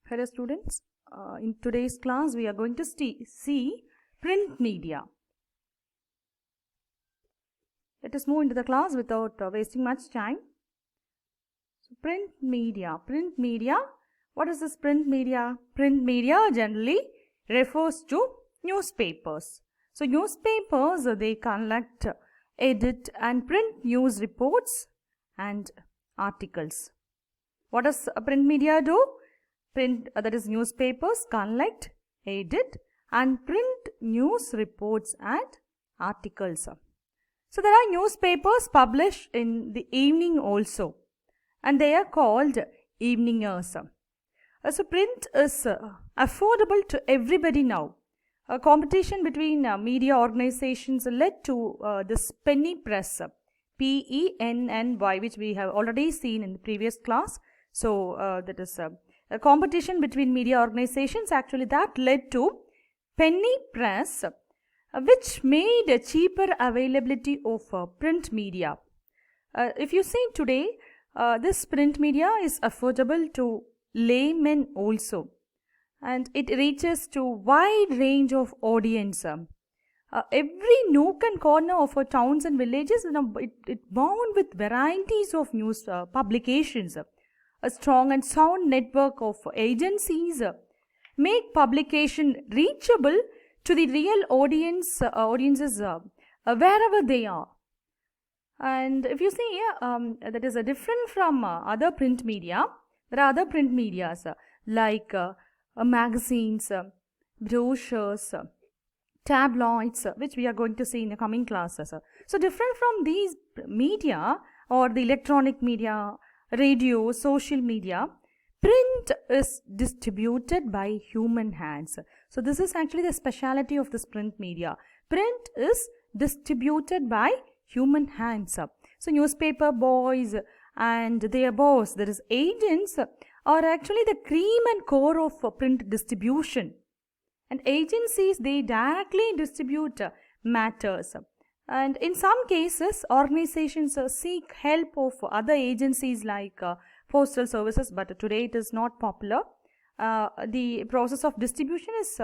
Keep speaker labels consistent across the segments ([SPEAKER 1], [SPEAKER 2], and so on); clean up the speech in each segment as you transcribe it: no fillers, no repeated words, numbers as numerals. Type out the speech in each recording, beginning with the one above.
[SPEAKER 1] Hello students, in today's class we are going to see print media. Let us move into the class without wasting much time. So print media, what is this print media? Print media generally refers to newspapers. So newspapers, they collect, edit and print news reports and articles. What does print media do? Print, that is newspapers, collect, edit and print news reports and articles. So there are newspapers published in the evening also, and they are called eveningers. So print is affordable to everybody now. A competition between media organizations led to this penny press, P-E-N-N-Y, which we have already seen in the previous class. So that is a competition between media organizations, actually that led to penny press, which made a cheaper availability of print media. If you see today, this print media is affordable to laymen also, and it reaches to wide range of audience. Every nook and corner of our towns and villages, it bound with varieties of news publications. A strong and sound network of agencies make publication reachable to the real audiences wherever they are. And if you see, that is different from other print media. There are other print medias like magazines, brochures, tabloids, which we are going to see in the coming classes. So different from these media or the electronic media, radio, social media, print is distributed by human hands. So this is actually the speciality of this print media. Print is distributed by human hands. So newspaper boys and their boss, that is agents, are actually the cream and core of print distribution. And agencies, they directly distribute matters. And in some cases, organizations seek help of other agencies like postal services, but today it is not popular. The process of distribution is,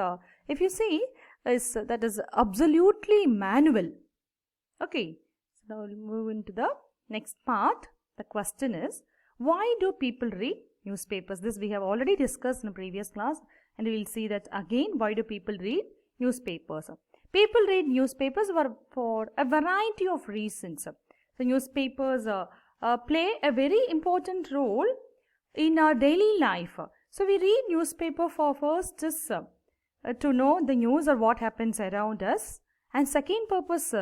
[SPEAKER 1] if you see, that is absolutely manual. Okay, so now we'll move into the next part. The question is, why do people read newspapers? This we have already discussed in a previous class, and we will see that again. Why do people read newspapers? People read newspapers for a variety of reasons. So newspapers play a very important role in our daily life. So we read newspaper for first is to know the news or what happens around us, and second purpose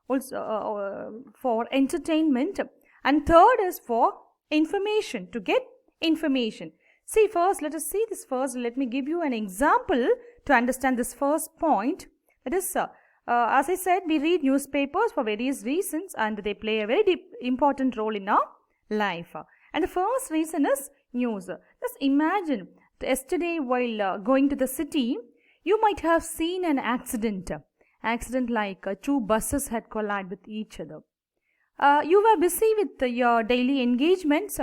[SPEAKER 1] also for entertainment, and third is for information, to get information. See, first let us see this first. Let me give you an example to understand this first point. It is, as I said, we read newspapers for various reasons, and they play a very important role in our life. And the first reason is news. Just imagine, yesterday while going to the city, you might have seen an accident like two buses had collided with each other. You were busy with your daily engagements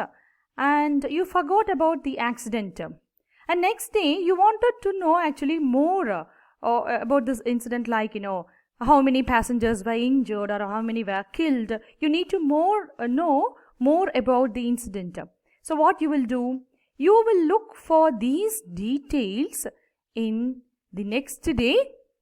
[SPEAKER 1] and you forgot about the accident. And next day, you wanted to know actually more about this incident, like how many passengers were injured or how many were killed. You need to know more about the incident. So what you will do? You will look for these details in the next day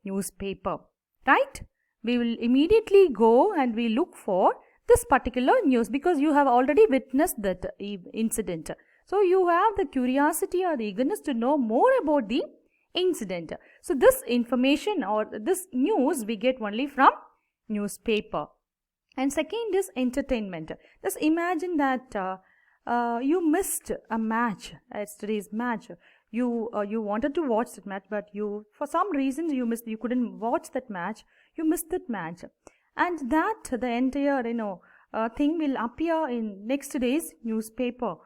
[SPEAKER 1] newspaper, right? We will immediately go and we look for this particular news because you have already witnessed that incident. So you have the curiosity or the eagerness to know more about the incident. So this information or this news we get only from newspaper. And second is entertainment. Just imagine that you missed a match, yesterday's match. You wanted to watch that match, but for some reason you couldn't watch that match. You missed that match, and that the entire thing will appear in next day's newspaper.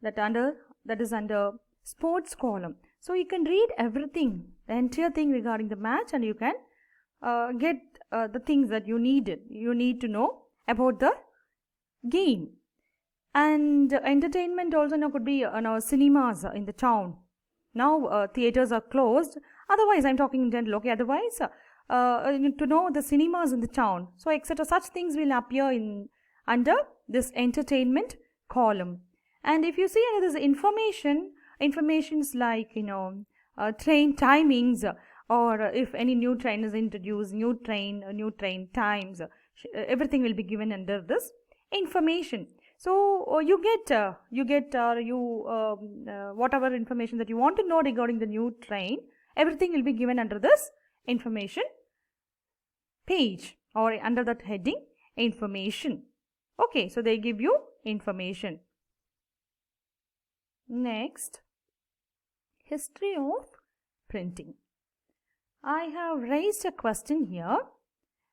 [SPEAKER 1] That is under sports column. So you can read everything, the entire thing regarding the match, and you can get the things that you need to know about the game. And entertainment also could be cinemas in the town. Now theaters are closed. Otherwise, I'm talking in general, okay? Otherwise, to know the cinemas in the town. So, etc. Such things will appear under this entertainment column. And if you see under this informations like, train timings, or if any new train is introduced, new train times, everything will be given under this information. So you get whatever information that you want to know regarding the new train, everything will be given under this information page or under that heading information. Okay, so they give you information. Next, history of printing. I have raised a question here.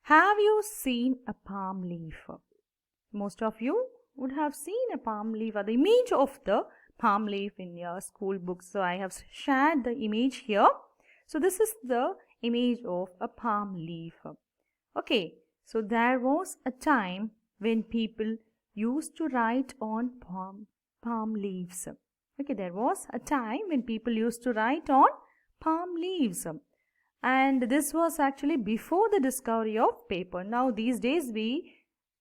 [SPEAKER 1] Have you seen a palm leaf? Most of you would have seen a palm leaf or the image of the palm leaf in your school books. So I have shared the image here. So this is the image of a palm leaf. Okay, so there was a time when people used to write on palm leaves. Okay, there was a time when people used to write on palm leaves. And this was actually before the discovery of paper. Now these days we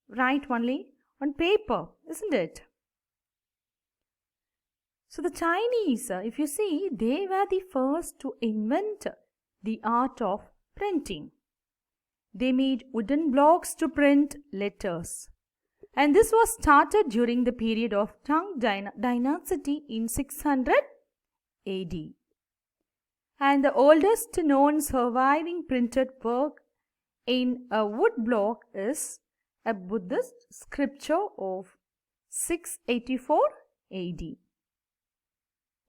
[SPEAKER 1] write only on paper, isn't it? So the Chinese, if you see, they were the first to invent the art of printing. They made wooden blocks to print letters. And this was started during the period of Tang Dynasty in 600 AD. And the oldest known surviving printed work in a wood block is a Buddhist scripture of 684 AD.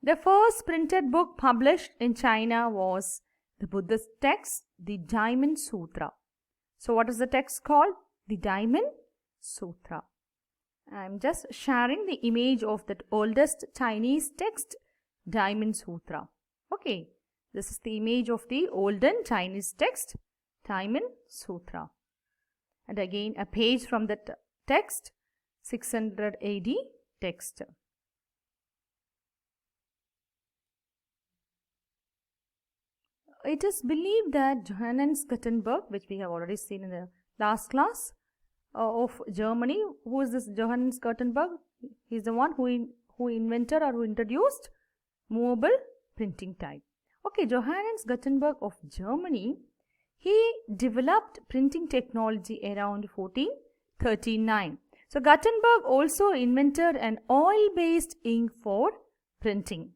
[SPEAKER 1] The first printed book published in China was the Buddhist text, the Diamond Sutra. So what is the text called? The Diamond Sutra. I am just sharing the image of that oldest Chinese text, Diamond Sutra. Okay, this is the image of the olden Chinese text, Diamond Sutra. And again a page from the text, 600 AD text. It is believed that Johannes Gutenberg, which we have already seen in the last class, of Germany. Who is this Johannes Gutenberg? He is the one who invented or who introduced movable printing type. Okay, Johannes Gutenberg of Germany, he developed printing technology around 1439. So Gutenberg also invented an oil-based ink for printing.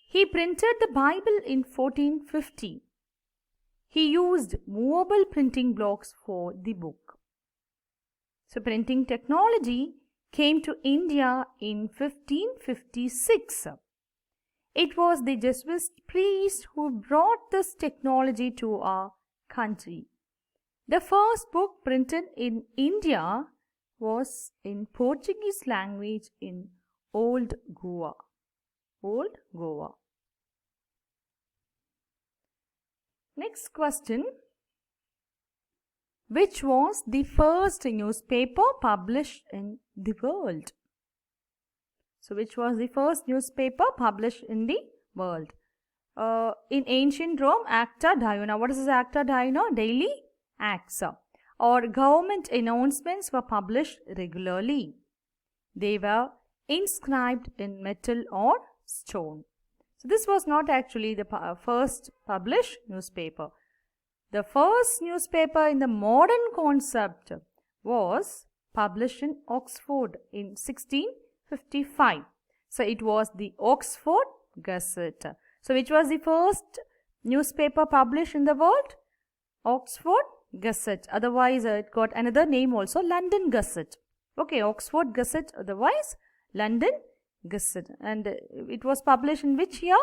[SPEAKER 1] He printed the Bible in 1450. He used movable printing blocks for the book. So printing technology came to India in 1556. It was the Jesuit priest who brought this technology to our country. The first book printed in India was in Portuguese language in Old Goa. Old Goa. Next question. Which was the first newspaper published in the world? So, which was the first newspaper published in the world? In ancient Rome, Acta Diurna. What is this Acta Diurna? Daily acts or government announcements were published regularly. They were inscribed in metal or stone. So, this was not actually the first published newspaper. The first newspaper in the modern concept was published in Oxford in 1655. So, it was the Oxford Gazette. So, which was the first newspaper published in the world? Oxford Gazette. Otherwise, it got another name also, London Gazette. Okay, Oxford Gazette, otherwise London Gazette. And it was published in which year?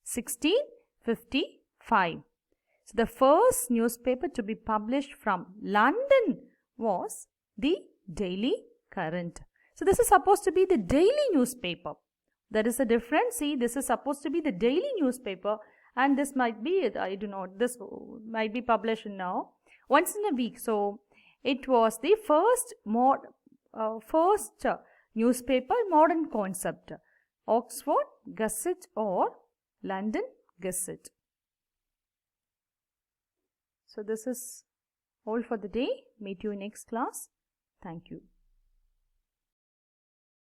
[SPEAKER 1] 1655. So, the first newspaper to be published from London was the Daily Current. So, this is supposed to be the daily newspaper. There is a difference. See, this is supposed to be the daily newspaper and this might be, I do not, this might be published now once in a week. So, it was the first newspaper modern concept, Oxford Gazette or London Gazette. So this is all for the day. Meet you in next class. Thank you.